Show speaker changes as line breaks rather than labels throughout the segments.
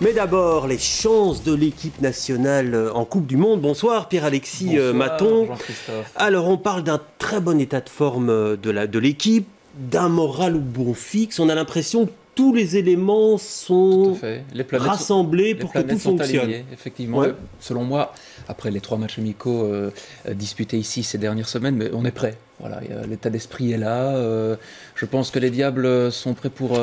Mais d'abord, les chances de l'équipe nationale en Coupe du Monde. Bonsoir Pierre-Alexis Maton.
Jean-Christophe.
Alors on parle d'un très bon état de forme de l'équipe, d'un moral au bon fixe. On a l'impression que tous les éléments sont rassemblés pour que tout fonctionne.
Alignés, effectivement,
ouais.
Selon moi, après les 3 matchs amicaux disputés ici ces dernières semaines, mais on est prêt. Voilà, l'état d'esprit est là. Je pense que les Diables sont prêts pour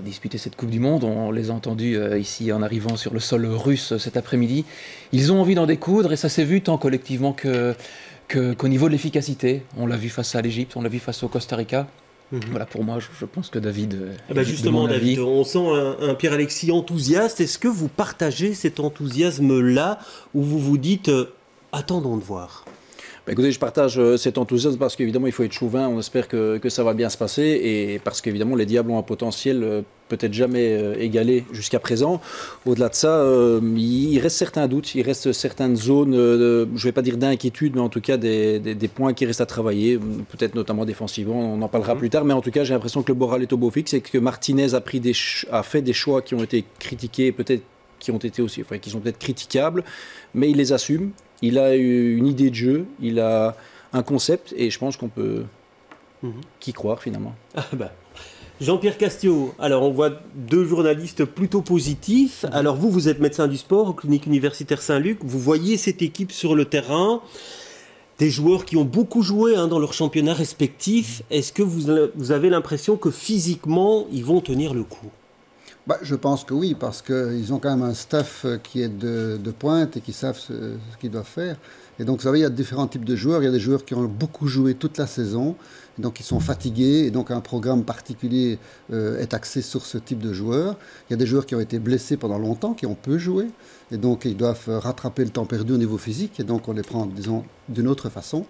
disputer cette Coupe du Monde. On les a entendus ici en arrivant sur le sol russe cet après-midi. Ils ont envie d'en découdre et ça s'est vu tant collectivement qu'au niveau de l'efficacité. On l'a vu face à l'Égypte, on l'a vu face au Costa Rica. Voilà, pour moi, je pense que David...
justement, David, on sent un Pierre-Alexis enthousiaste. Est-ce que vous partagez cet enthousiasme-là ou vous vous dites « attendons de voir » ?
Écoutez, je partage cet enthousiasme parce qu'évidemment, il faut être chauvin. On espère que ça va bien se passer et parce qu'évidemment, les Diables ont un potentiel peut-être jamais égalé jusqu'à présent. Au-delà de ça, il reste certains doutes, il reste certaines zones, je ne vais pas dire d'inquiétude, mais en tout cas des points qui restent à travailler, peut-être notamment défensivement, on en parlera plus tard, mais en tout cas, j'ai l'impression que le moral est au beau fixe et que Martinez a fait des choix qui ont été critiqués, peut-être qui sont peut-être critiquables, mais il les assume. Il a une idée de jeu, il a un concept et je pense qu'on peut qu'y croire finalement.
Jean-Pierre Castiot, alors on voit 2 journalistes plutôt positifs. Alors vous êtes médecin du sport aux cliniques universitaires Saint-Luc, vous voyez cette équipe sur le terrain, des joueurs qui ont beaucoup joué dans leurs championnats respectifs. Est-ce que vous avez l'impression que physiquement ils vont tenir le coup ?
Je pense que oui, parce qu'ils ont quand même un staff qui est de pointe et qui savent ce qu'ils doivent faire. Et donc, vous savez, il y a différents types de joueurs. Il y a des joueurs qui ont beaucoup joué toute la saison, et donc ils sont fatigués, et donc un programme particulier est axé sur ce type de joueurs. Il y a des joueurs qui ont été blessés pendant longtemps, qui ont peu joué, et donc ils doivent rattraper le temps perdu au niveau physique, et donc on les prend, disons, d'une autre façon.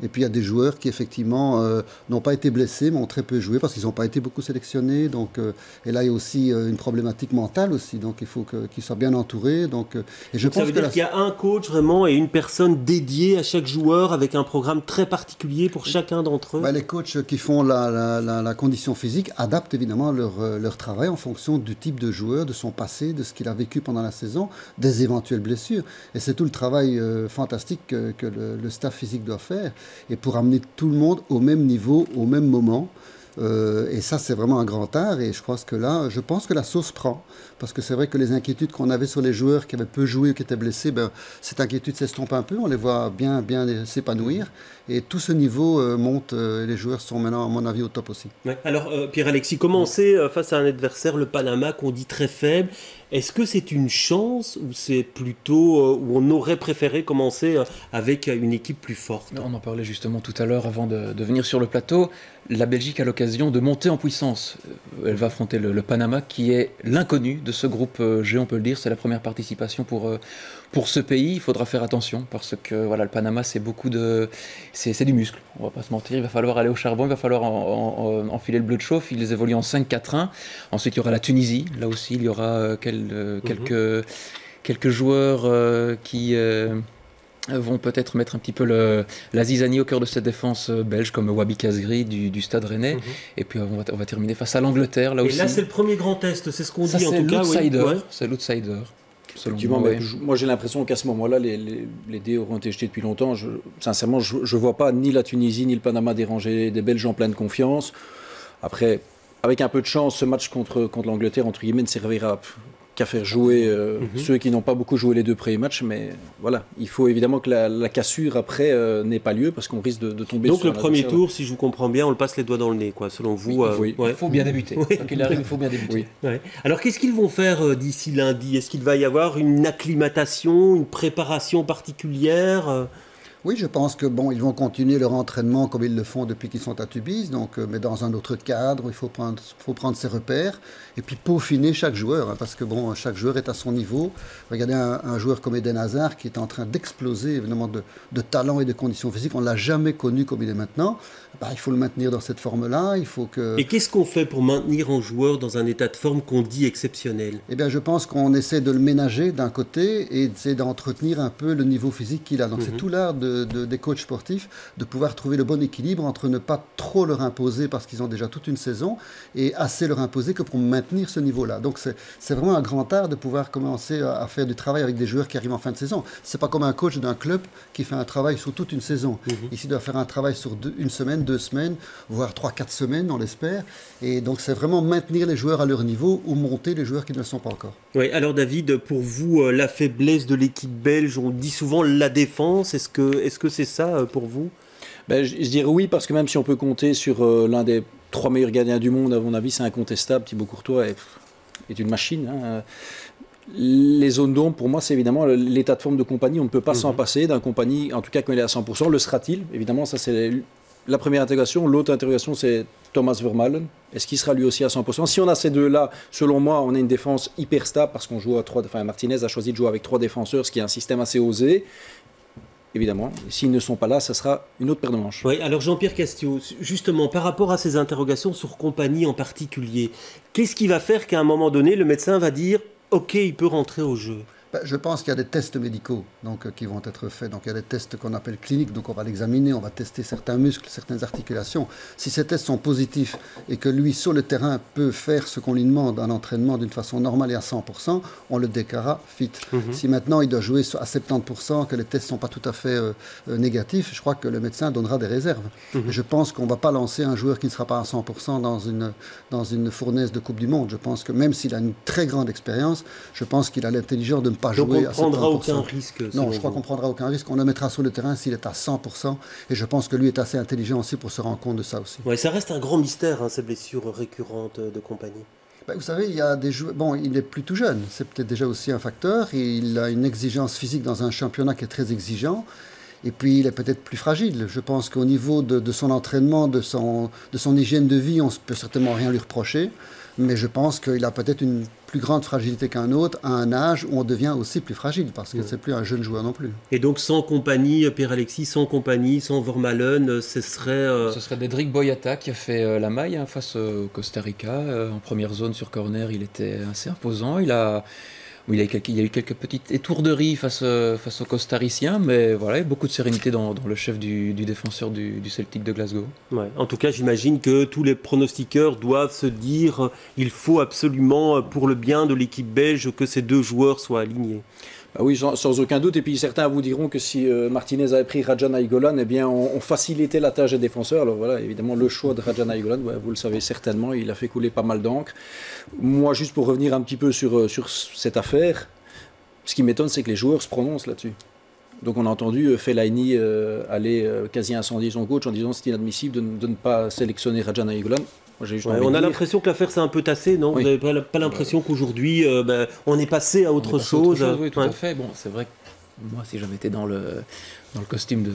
Et puis il y a des joueurs qui, effectivement, n'ont pas été blessés, mais ont très peu joué, parce qu'ils n'ont pas été beaucoup sélectionnés. Donc, et là, il y a aussi une problématique mentale aussi, donc il faut qu'ils soient bien entourés. Et je pense
ça veut dire qu'il y a un coach vraiment et une personne dédiée à chaque joueur avec un programme très particulier pour chacun d'entre eux.
Les coachs qui font la condition physique adaptent évidemment leur travail en fonction du type de joueur, de son passé, de ce qu'il a vécu pendant la saison, des éventuelles blessures. Et c'est tout le travail fantastique que le staff physique doit faire, et pour amener tout le monde au même niveau, au même moment. Et ça, c'est vraiment un grand art, et je pense que la sauce prend, parce que c'est vrai que les inquiétudes qu'on avait sur les joueurs qui avaient peu joué ou qui étaient blessés, cette inquiétude s'estompe un peu, on les voit bien s'épanouir, et tout ce niveau monte, et les joueurs sont maintenant, à mon avis, au top aussi.
Ouais. Alors, Pierre-Alexis, commencer face à un adversaire, le Panama, qu'on dit très faible, est-ce que c'est une chance ou c'est plutôt où on aurait préféré commencer avec une équipe plus forte ?
On en parlait justement tout à l'heure avant de venir sur le plateau. La Belgique a l'occasion de monter en puissance. Elle va affronter le Panama qui est l'inconnu de ce groupe G, on peut le dire. C'est la première participation pour ce pays. Il faudra faire attention parce que le Panama, c'est du muscle. On va pas se mentir. Il va falloir aller au charbon, il va falloir enfiler le bleu de chauffe. Ils évoluent en 5-4-1. Ensuite, il y aura la Tunisie. Là aussi, il y aura quelques joueurs qui... vont peut-être mettre un petit peu la zizanie au cœur de cette défense belge, comme Wabi Kazri du Stade Rennais. Et puis on va terminer face à l'Angleterre. Et
là, c'est le premier grand test, c'est ce qu'on dit en tout cas.
C'est l'outsider.
Moi, j'ai l'impression qu'à ce moment-là, les dés auront été jetés depuis longtemps. Sincèrement, je ne vois pas ni la Tunisie ni le Panama déranger des Belges en pleine confiance. Après, avec un peu de chance, ce match contre l'Angleterre, entre guillemets, ne servira qu'à faire jouer ceux qui n'ont pas beaucoup joué les 2 premiers matchs, mais voilà, il faut évidemment que la cassure après n'ait pas lieu parce qu'on risque de tomber
sur. Donc
le
premier tour, si je vous comprends bien, on le passe les doigts dans le nez, quoi, selon vous.
Oui. Il faut bien débuter. Quoi qu'il arrive, il faut bien débuter.
Ouais. Alors qu'est-ce qu'ils vont faire d'ici lundi ? Est-ce qu'il va y avoir une acclimatation, une préparation particulière ?
Oui, je pense que ils vont continuer leur entraînement comme ils le font depuis qu'ils sont à Tubize, mais dans un autre cadre. Il faut prendre ses repères et puis peaufiner chaque joueur, parce que chaque joueur est à son niveau. Regardez un joueur comme Eden Hazard qui est en train d'exploser évidemment de talent et de conditions physiques. On ne l'a jamais connu comme il est maintenant. Il faut le maintenir dans cette forme-là.
Et qu'est-ce qu'on fait pour maintenir un joueur dans un état de forme qu'on dit exceptionnel ?
Eh bien, je pense qu'on essaie de le ménager d'un côté et d'essayer d'entretenir un peu le niveau physique qu'il a. Donc c'est tout l'art de des coachs sportifs de pouvoir trouver le bon équilibre entre ne pas trop leur imposer parce qu'ils ont déjà toute une saison et assez leur imposer que pour maintenir ce niveau-là. Donc c'est vraiment un grand art de pouvoir commencer à faire du travail avec des joueurs qui arrivent en fin de saison. C'est pas comme un coach d'un club qui fait un travail sur toute une saison. Ici, il doit faire un travail sur une semaine, 2 semaines, voire 3-4 semaines, on l'espère. Et donc c'est vraiment maintenir les joueurs à leur niveau ou monter les joueurs qui ne le sont pas encore.
Oui, alors David, pour vous, la faiblesse de l'équipe belge, on dit souvent la défense. Est-ce que c'est ça pour vous?
Je dirais oui, parce que même si on peut compter sur l'un des 3 meilleurs gardiens du monde, à mon avis, c'est incontestable. Thibaut Courtois est une machine. Les zones d'ombre, pour moi, c'est évidemment l'état de forme de Kompany. On ne peut pas s'en passer d'un Kompany, en tout cas quand il est à 100%. Le sera-t-il? Évidemment, ça c'est la première interrogation. L'autre interrogation, c'est Thomas Vermaelen. Est-ce qu'il sera lui aussi à 100%? Si on a ces deux-là, selon moi, on a une défense hyper stable parce qu'on joue à 3. Enfin, Martinez a choisi de jouer avec 3 défenseurs, ce qui est un système assez osé. Évidemment, s'ils ne sont pas là, ça sera une autre paire de manches.
Oui, alors Jean-Pierre Castillo, justement, par rapport à ces interrogations sur Kompany en particulier, qu'est-ce qui va faire qu'à un moment donné, le médecin va dire « Ok, il peut rentrer au jeu ».
Je pense qu'il y a des tests médicaux qui vont être faits. Donc, il y a des tests qu'on appelle cliniques. Donc, on va l'examiner, on va tester certains muscles, certaines articulations. Si ces tests sont positifs et que lui, sur le terrain, peut faire ce qu'on lui demande en entraînement d'une façon normale et à 100%, on le déclarera fit. Si maintenant, il doit jouer à 70%, que les tests ne sont pas tout à fait négatifs, je crois que le médecin donnera des réserves. Je pense qu'on ne va pas lancer un joueur qui ne sera pas à 100% dans une fournaise de Coupe du Monde. Je pense que même s'il a une très grande expérience, je pense qu'il a l'intelligence de ne pas
donc
jouer
on ne prendra aucun risque.
Non, je crois qu'on ne prendra aucun risque. On le mettra sur le terrain s'il est à 100%. Et je pense que lui est assez intelligent aussi pour se rendre compte de ça aussi.
Ouais, ça reste un grand mystère, ces blessures récurrentes de Kompany.
Vous savez, il y a des joueurs. Bon, il est plus tout jeune. C'est peut-être déjà aussi un facteur. Et il a une exigence physique dans un championnat qui est très exigeant. Et puis, il est peut-être plus fragile. Je pense qu'au niveau de son entraînement, de son hygiène de vie, on ne peut certainement rien lui reprocher. Mais je pense qu'il a peut-être une plus grande fragilité qu'un autre à un âge où on devient aussi plus fragile parce que c'est plus un jeune joueur non plus.
Et donc sans Kompany, Pierre-Alexis, sans Kompany, sans Vermaelen, ce serait...
Ce serait Dedrick Boyata qui a fait la maille face au Costa Rica. En première zone sur corner, il était assez imposant. Il y a eu quelques petites étourderies face aux Costariciens, mais voilà, il y a beaucoup de sérénité dans le chef du défenseur du Celtic de Glasgow.
Ouais. En tout cas, j'imagine que tous les pronostiqueurs doivent se dire il faut absolument, pour le bien de l'équipe belge, que ces 2 joueurs soient alignés.
Oui, sans aucun doute. Et puis certains vous diront que si Martinez avait pris Raja Nainggolan, eh bien, on facilitait la tâche des défenseurs. Alors voilà, évidemment, le choix de Raja Nainggolan, vous le savez certainement, il a fait couler pas mal d'encre. Moi, juste pour revenir un petit peu sur cette affaire, ce qui m'étonne, c'est que les joueurs se prononcent là-dessus. Donc on a entendu Fellaini aller quasi incendier son coach en disant que c'est inadmissible de ne pas sélectionner Raja Nainggolan.
On a l'impression que l'affaire s'est un peu tassée, non?
Oui.
Vous n'avez pas l'impression qu'aujourd'hui, on est passé à autre chose?
Oui, tout à fait. Bon, c'est vrai que moi, si j'avais été dans le costume de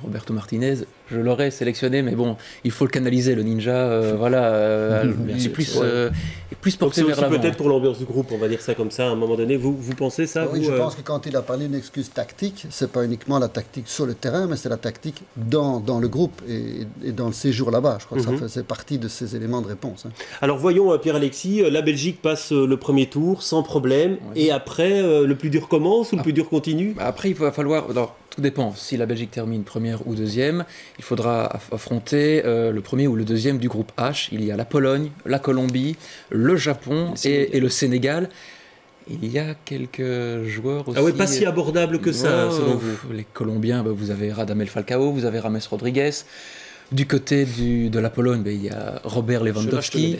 Roberto Martinez, je l'aurais sélectionné, mais bon, il faut le canaliser, le ninja, il est plus porté vers l'avant.
Peut-être pour l'ambiance du groupe, on va dire ça comme ça, à un moment donné. Vous pensez ça?
Oui, je pense que quand il a parlé d'une excuse tactique, c'est pas uniquement la tactique sur le terrain, mais c'est la tactique dans le groupe et dans le séjour là-bas. Je crois que ça faisait partie de ces éléments de réponse.
Alors voyons, Pierre-Alexis, la Belgique passe le premier tour sans problème, et après, le plus dur commence ou le plus dur continue?
Après, il va falloir... Alors, tout dépend. Si la Belgique termine première ou deuxième, il faudra affronter le premier ou le deuxième du groupe H. Il y a la Pologne, la Colombie, le Japon et le Sénégal. Il y a quelques joueurs aussi...
Ah ouais, pas si abordables que ça, selon vous.
Les Colombiens, vous avez Radamel Falcao, vous avez Rames Rodriguez. Du côté de la Pologne, il y a Robert Lewandowski.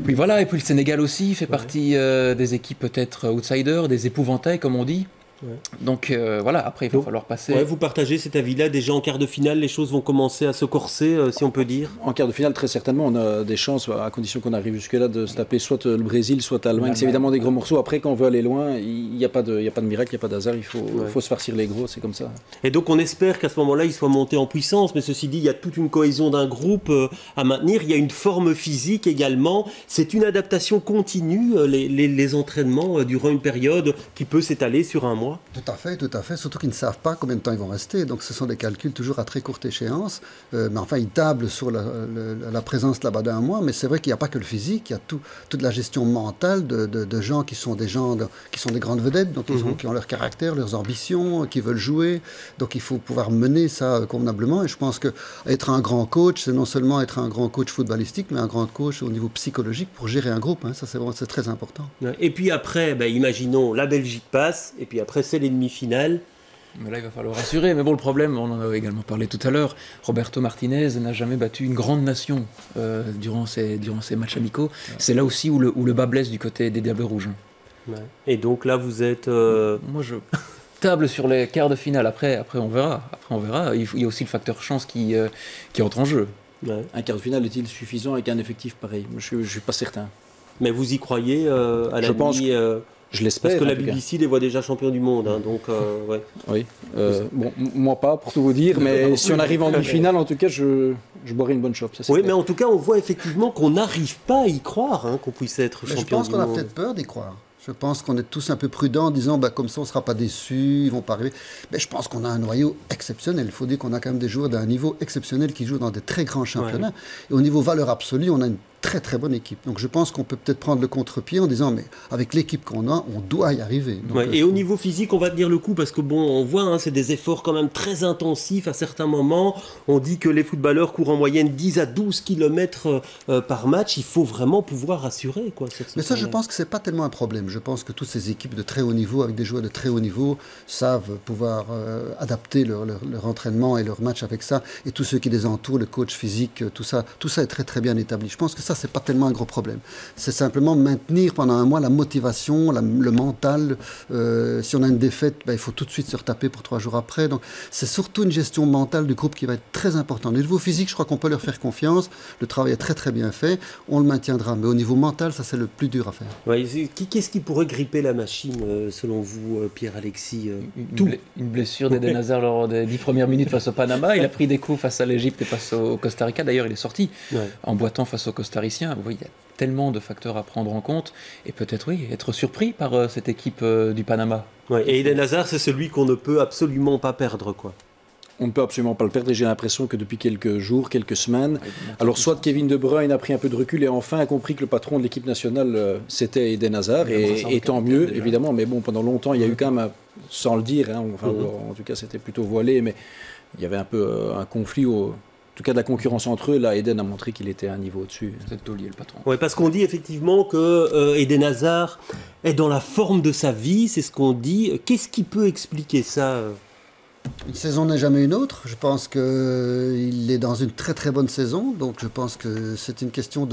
Puis voilà, et puis le Sénégal aussi fait partie des équipes peut-être outsiders, des épouvantails comme on dit. Ouais. Donc voilà, après il va falloir passer.
Ouais, vous partagez cet avis-là, déjà en quart de finale, les choses vont commencer à se corser, si on peut dire.
En quart de finale, très certainement, on a des chances, à condition qu'on arrive jusque-là, de se taper soit le Brésil, soit l'Allemagne. C'est évidemment des gros morceaux. Après, quand on veut aller loin, il n'y a pas de miracle, il n'y a pas d'hasard, il faut se farcir les gros, c'est comme ça.
Et donc on espère qu'à ce moment-là, il soit monté en puissance, mais ceci dit, il y a toute une cohésion d'un groupe à maintenir, il y a une forme physique également, c'est une adaptation continue, les entraînements durant une période qui peut s'étaler sur un mois. mois.
Tout à fait. Surtout qu'ils ne savent pas combien de temps ils vont rester. Donc ce sont des calculs toujours à très courte échéance. Mais enfin, ils tablent sur la présence là-bas d'un mois. Mais c'est vrai qu'il n'y a pas que le physique. Il y a toute la gestion mentale de gens qui sont des grandes vedettes, donc qui ont leur caractère, leurs ambitions, qui veulent jouer. Donc il faut pouvoir mener ça convenablement. Et je pense que être un grand coach, c'est non seulement être un grand coach footballistique, mais un grand coach au niveau psychologique pour gérer un groupe. Ça, c'est très important.
Et puis après, imaginons, la Belgique passe, et puis après, c'est les demi-finales.
Mais là, il va falloir rassurer. Mais bon, le problème, on en avait également parlé tout à l'heure, Roberto Martinez n'a jamais battu une grande nation durant ces matchs amicaux. Ouais. C'est là aussi où le bas blesse du côté des Diables Rouges.
Ouais. Et donc là, vous êtes...
Moi, je table sur les quarts de finale. Après, on verra. Il y a aussi le facteur chance qui entre en jeu.
Ouais. Un quart de finale est-il suffisant avec un effectif pareil? Je ne suis pas certain.
Mais vous y croyez à la nuit
Je l'espère.
Parce que la BBC les voit déjà champions du monde, donc ouais.
Oui. Bon, moi pas, pour tout vous dire, mais si on arrive en demi-finale, en tout cas, je boirai une bonne chope. Ça,
oui, mais en tout cas, on voit effectivement qu'on n'arrive pas à y croire, qu'on puisse être champion du monde.
Je pense qu'on a peut-être peur d'y croire. Je pense qu'on est tous un peu prudents en disant comme ça on ne sera pas déçus, ils vont pas arriver. Mais je pense qu'on a un noyau exceptionnel. Il faut dire qu'on a quand même des joueurs d'un niveau exceptionnel qui jouent dans des très grands championnats. Ouais. Et au niveau valeur absolue, on a une très très bonne équipe. Donc je pense qu'on peut peut-être prendre le contre-pied en disant mais avec l'équipe qu'on a, on doit y arriver. Donc,
et au niveau physique, on va tenir le coup parce que bon, on voit, c'est des efforts quand même très intensifs à certains moments. On dit que les footballeurs courent en moyenne 10 à 12 km par match. Il faut vraiment pouvoir assurer
mais ça, je pense que c'est pas tellement un problème. Je pense que toutes ces équipes de très haut niveau, avec des joueurs de très haut niveau, savent pouvoir adapter leur entraînement et leur match avec ça. Et tous ceux qui les entourent, le coach physique, tout ça est très très bien établi. Je pense que ça, c'est pas tellement un gros problème. C'est simplement maintenir pendant un mois la motivation, le mental. Si on a une défaite, il faut tout de suite se retaper pour 3 jours après. Donc, c'est surtout une gestion mentale du groupe qui va être très importante. Au niveau physique, je crois qu'on peut leur faire confiance. Le travail est très très bien fait. On le maintiendra. Mais au niveau mental, ça, c'est le plus dur à faire.
Ouais, qu'est-ce qui pourrait gripper la machine, selon vous, Pierre-Alexis
Une blessure d'Eden Hazard lors des 10 premières minutes face au Panama. Il a pris des coups face à l'Égypte et face au Costa Rica. D'ailleurs, il est sorti en boitant face au Costa Ricien. Oui, il y a tellement de facteurs à prendre en compte. Et peut-être, être surpris par cette équipe du Panama.
Ouais, et Eden Hazard, c'est celui qu'on ne peut absolument pas perdre,
On ne peut absolument pas le perdre et j'ai l'impression que depuis quelques jours, quelques semaines, alors soit Kevin De Bruyne a pris un peu de recul et enfin a compris que le patron de l'équipe nationale c'était Eden Hazard et tant mieux évidemment, mais bon pendant longtemps il y a eu quand même, sans le dire, en tout cas c'était plutôt voilé, mais il y avait un peu un conflit en tout cas de la concurrence entre eux. Là, Eden a montré qu'il était à un niveau au-dessus.
C'est Taulier, le patron.
Oui, parce qu'on dit effectivement que Eden Hazard est dans la forme de sa vie, c'est ce qu'on dit. Qu'est-ce qui peut expliquer ça
Une saison n'est jamais une autre. Je pense qu'il est dans une très très bonne saison. Donc je pense que c'est une question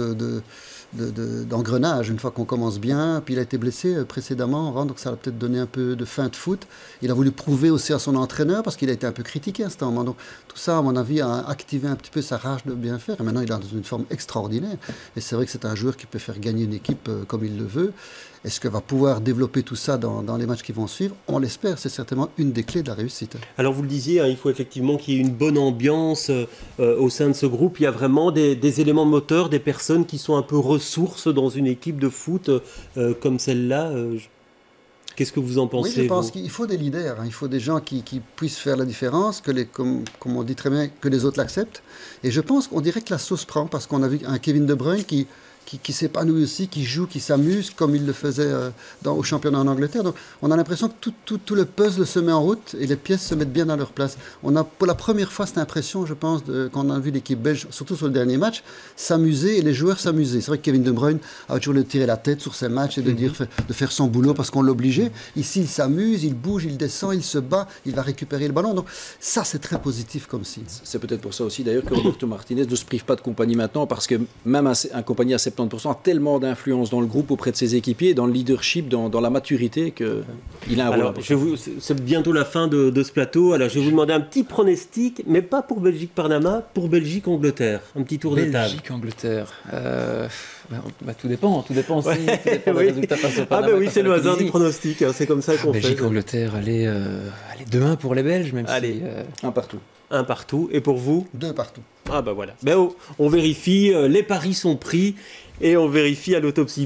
d'engrenage. Une fois qu'on commence bien, puis il a été blessé précédemment, donc ça a peut-être donné un peu de fin de foot. Il a voulu prouver aussi à son entraîneur parce qu'il a été un peu critiqué à ce moment. Donc tout ça, à mon avis, a activé un petit peu sa rage de bien faire. Et maintenant, il est dans une forme extraordinaire. Et c'est vrai que c'est un joueur qui peut faire gagner une équipe comme il le veut. Est-ce qu'il va pouvoir développer tout ça dans les matchs qui vont suivre? On l'espère, c'est certainement une des clés de la réussite.
Alors vous le disiez, il faut effectivement qu'il y ait une bonne ambiance au sein de ce groupe. Il y a vraiment des éléments moteurs, des personnes qui sont un peu ressources dans une équipe de foot comme celle-là. Qu'est-ce que vous en pensez?
Oui, je pense qu'il faut des leaders, il faut des gens qui puissent faire la différence, comme on dit très bien, que les autres l'acceptent. Et je pense qu'on dirait que la sauce prend, parce qu'on a vu un Kevin De Bruyne qui s'épanouit aussi, qui joue, qui s'amuse, comme il le faisait au championnat en Angleterre. Donc on a l'impression que tout le puzzle se met en route et les pièces se mettent bien à leur place. On a pour la première fois cette impression, je pense, quand on a vu l'équipe belge, surtout sur le dernier match, s'amuser et les joueurs s'amuser. C'est vrai que Kevin De Bruyne a toujours tiré la tête sur ses matchs et de faire son boulot parce qu'on l'obligeait. Ici, il s'amuse, il bouge, il descend, il se bat, il va récupérer le ballon. Donc ça, c'est très positif comme signe.
C'est peut-être pour ça aussi d'ailleurs que Roberto Martinez ne se prive pas de compagnie maintenant, parce que même un compagnie à 70% a tellement d'influence dans le groupe auprès de ses équipiers, dans le leadership, dans la maturité, qu'il a un rôle.
C'est bientôt la fin de ce plateau. Alors je vais vous demander un petit pronostic, mais pas pour Belgique-Panama, pour Belgique-Angleterre. Un petit tour de table.
Belgique-Angleterre. Tout dépend aussi. Tout dépend des résultats face au Panama.
Oui, c'est le hasard du pronostic. C'est comme ça qu'on fait.
Belgique-Angleterre, allez 2-1 pour les Belges, même
allez,
si...
1 partout.
1 partout. Et pour vous?
2 partout.
Ah voilà. On vérifie, les paris sont pris et on vérifie à l'autopsie.